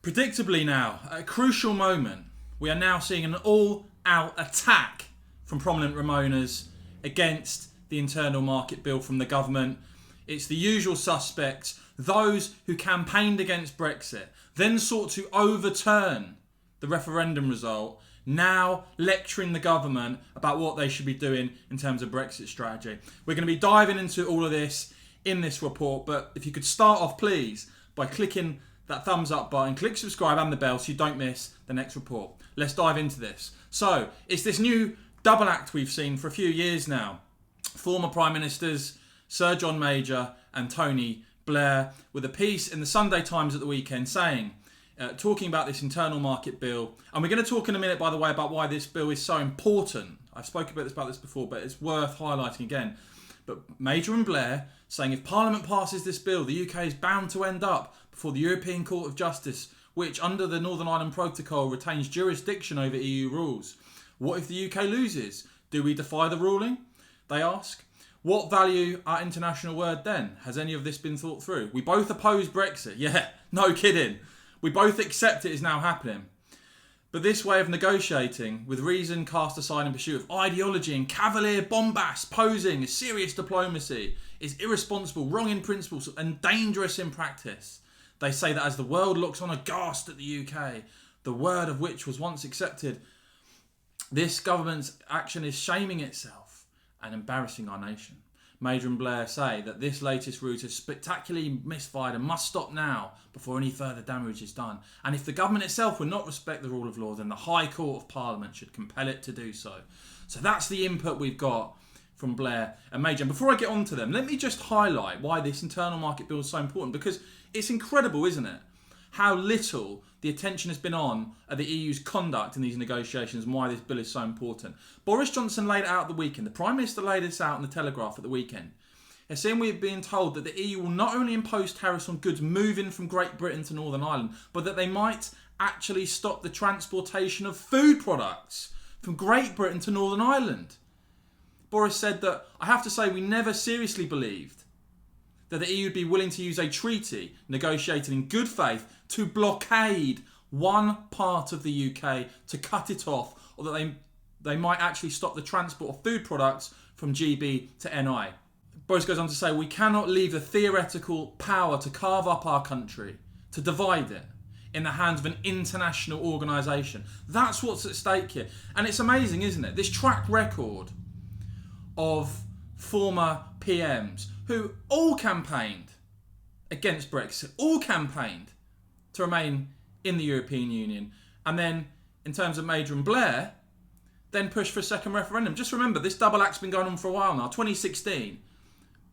Predictably now, at a crucial moment, we are now seeing an all-out attack from prominent Remoaners against the internal market bill from the government. It's the usual suspects, those who campaigned against Brexit, then sought to overturn the referendum result, now lecturing the government about what they should be doing in terms of Brexit strategy. We're going to be diving into all of this in this report, but if you could start off, please, by clicking that thumbs up button, click subscribe and the bell so you don't miss the next report. Let's dive into this. So, it's this new double act we've seen for a few years now. Former Prime Ministers Sir John Major and Tony Blair with a piece in the Sunday Times at the weekend saying, talking about this internal market bill, and we're going to talk in a minute, by the way, about why this bill is so important. I've spoken about this before, but it's worth highlighting again. But Major and Blair saying if Parliament passes this bill, the UK is bound to end up before the European Court of Justice, which under the Northern Ireland Protocol retains jurisdiction over EU rules. What if the UK loses? Do we defy the ruling? They ask. What value our international word then? Has any of this been thought through? We both oppose Brexit. Yeah, no kidding. We both accept it is now happening. But this way of negotiating, with reason cast aside in pursuit of ideology and cavalier bombast posing as serious diplomacy, is irresponsible, wrong in principle and dangerous in practice. They say that as the world looks on aghast at the UK, the word of which was once accepted, this government's action is shaming itself and embarrassing our nation. Major and Blair say that this latest route is spectacularly misfired and must stop now before any further damage is done. And if the government itself will not respect the rule of law, then the High Court of Parliament should compel it to do so. So that's the input we've got from Blair and Major. And before I get on to them, let me just highlight why this internal market bill is so important, because it's incredible, isn't it? How little the attention has been on at the EU's conduct in these negotiations and why this bill is so important. Boris Johnson laid it out at the weekend. The Prime Minister laid this out in the Telegraph at the weekend. As soon we've been told that the EU will not only impose tariffs on goods moving from Great Britain to Northern Ireland, but that they might actually stop the transportation of food products from Great Britain to Northern Ireland. Boris said that, I have to say, we never seriously believed that the EU would be willing to use a treaty negotiated in good faith to blockade one part of the UK to cut it off, or that they might actually stop the transport of food products from GB to NI. Boris goes on to say, we cannot leave the theoretical power to carve up our country, to divide it, in the hands of an international organisation. That's what's at stake here. And it's amazing, isn't it? This track record of former PMs who all campaigned against Brexit, all campaigned to remain in the European Union, and then, in terms of Major and Blair, then pushed for a second referendum. Just remember, this double act's been going on for a while now. 2016,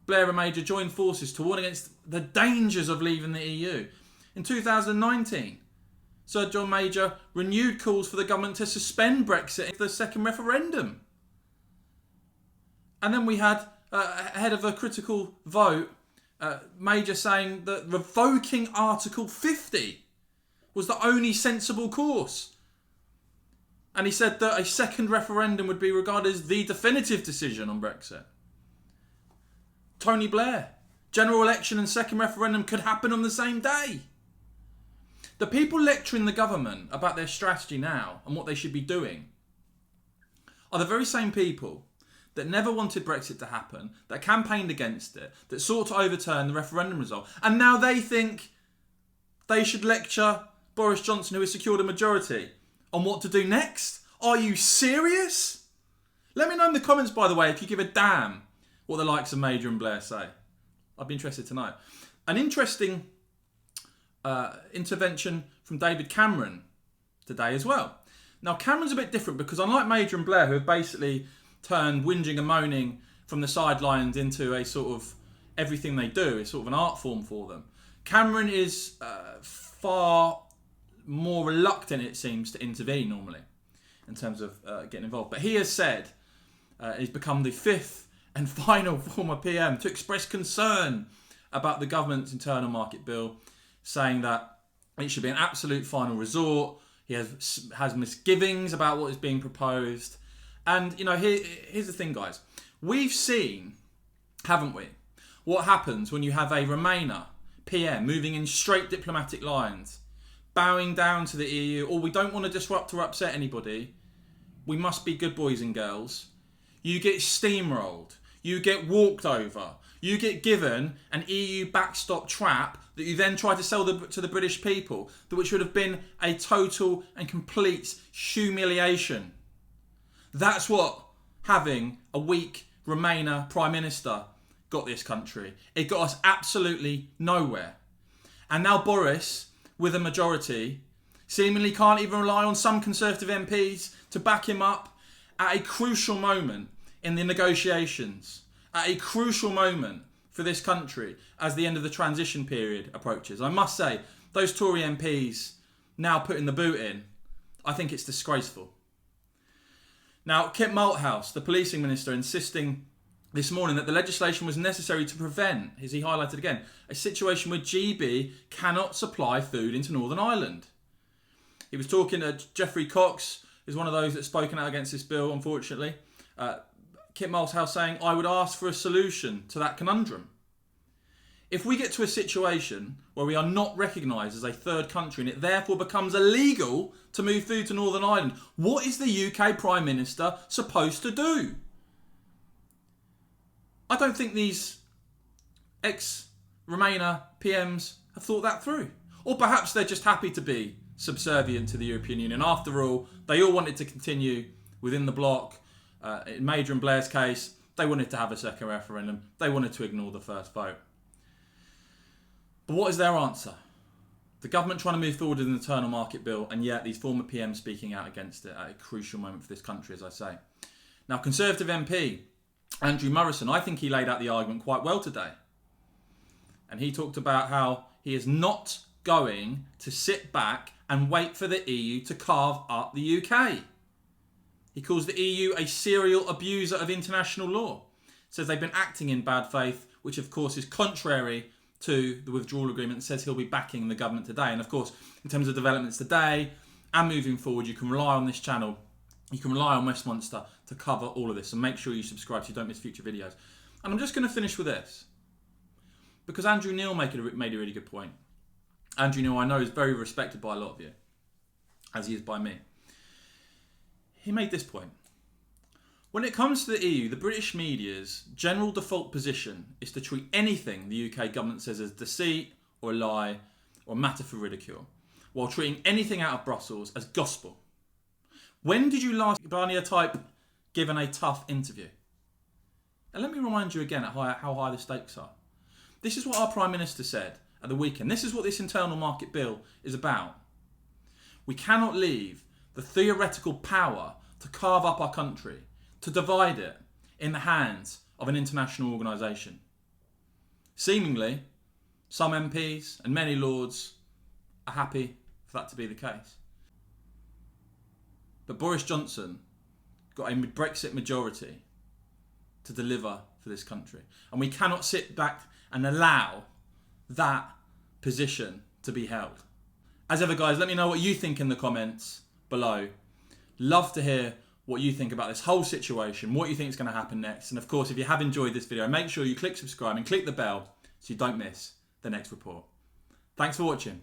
Blair and Major joined forces to warn against the dangers of leaving the EU. In 2019, Sir John Major renewed calls for the government to suspend Brexit in the second referendum. And then we had, ahead of a critical vote, Major saying that revoking Article 50 was the only sensible course. And he said that a second referendum would be regarded as the definitive decision on Brexit. Tony Blair, general election and second referendum could happen on the same day. The people lecturing the government about their strategy now and what they should be doing are the very same people that never wanted Brexit to happen, that campaigned against it, that sought to overturn the referendum result. And now they think they should lecture Boris Johnson, who has secured a majority, on what to do next. Are you serious? Let me know in the comments, by the way, if you give a damn what the likes of Major and Blair say. I'd be interested to know. An interesting intervention from David Cameron today as well. Now, Cameron's a bit different because unlike Major and Blair, who have basically turned whinging and moaning from the sidelines into a sort of everything they do is sort of an art form for them, Cameron is far more reluctant, it seems, to intervene normally in terms of getting involved. But he has said he's become the fifth and final former PM to express concern about the government's internal market bill, saying that it should be an absolute final resort. He has misgivings about what is being proposed. And, you know, here's the thing, guys. We've seen, haven't we, what happens when you have a Remainer PM moving in straight diplomatic lines, bowing down to the EU, or we don't want to disrupt or upset anybody, we must be good boys and girls, you get steamrolled, you get walked over, you get given an EU backstop trap that you then try to sell to the British people, which would have been a total and complete humiliation. That's what having a weak Remainer Prime Minister got this country. It got us absolutely nowhere. And now Boris, with a majority, seemingly can't even rely on some Conservative MPs to back him up at a crucial moment in the negotiations, at a crucial moment for this country as the end of the transition period approaches. I must say, those Tory MPs now putting the boot in, I think it's disgraceful. Now, Kit Malthouse, the policing minister, insisting this morning that the legislation was necessary to prevent, as he highlighted again, a situation where GB cannot supply food into Northern Ireland. He was talking to Geoffrey Cox, who's one of those that's spoken out against this bill, unfortunately. Kit Malthouse saying, I would ask for a solution to that conundrum. If we get to a situation where we are not recognised as a third country and it therefore becomes illegal to move food to Northern Ireland, what is the UK Prime Minister supposed to do? I don't think these ex-Remainer PMs have thought that through. Or perhaps they're just happy to be subservient to the European Union. After all, they all wanted to continue within the bloc. In Major and Blair's case, they wanted to have a second referendum. They wanted to ignore the first vote. But what is their answer? The government trying to move forward with an internal market bill, and yet these former PMs speaking out against it at a crucial moment for this country, as I say. Now, Conservative MP Andrew Murrison, I think he laid out the argument quite well today. And he talked about how he is not going to sit back and wait for the EU to carve up the UK. He calls the EU a serial abuser of international law. Says they've been acting in bad faith, which of course is contrary to the withdrawal agreement, and says he'll be backing the government today. And of course, in terms of developments today and moving forward, you can rely on this channel, you can rely on Westminster to cover all of this. And make sure you subscribe so you don't miss future videos. And I'm just going to finish with this, because Andrew Neil made a really good point. Andrew Neil, I know, is very respected by a lot of you, as he is by me. He made this point. When it comes to the EU, the British media's general default position is to treat anything the UK government says as deceit or a lie or a matter for ridicule, while treating anything out of Brussels as gospel. When did you last Barnier type given a tough interview? And let me remind you again at how high the stakes are. This is what our Prime Minister said at the weekend. This is what this internal market bill is about. We cannot leave the theoretical power to carve up our country, to divide it, in the hands of an international organisation. Seemingly, some MPs and many Lords are happy for that to be the case. But Boris Johnson got a Brexit majority to deliver for this country. And we cannot sit back and allow that position to be held. As ever, guys, let me know what you think in the comments below. Love to hear what you think about this whole situation, what you think is going to happen next. And of course, if you have enjoyed this video, make sure you click subscribe and click the bell so you don't miss the next report. Thanks for watching.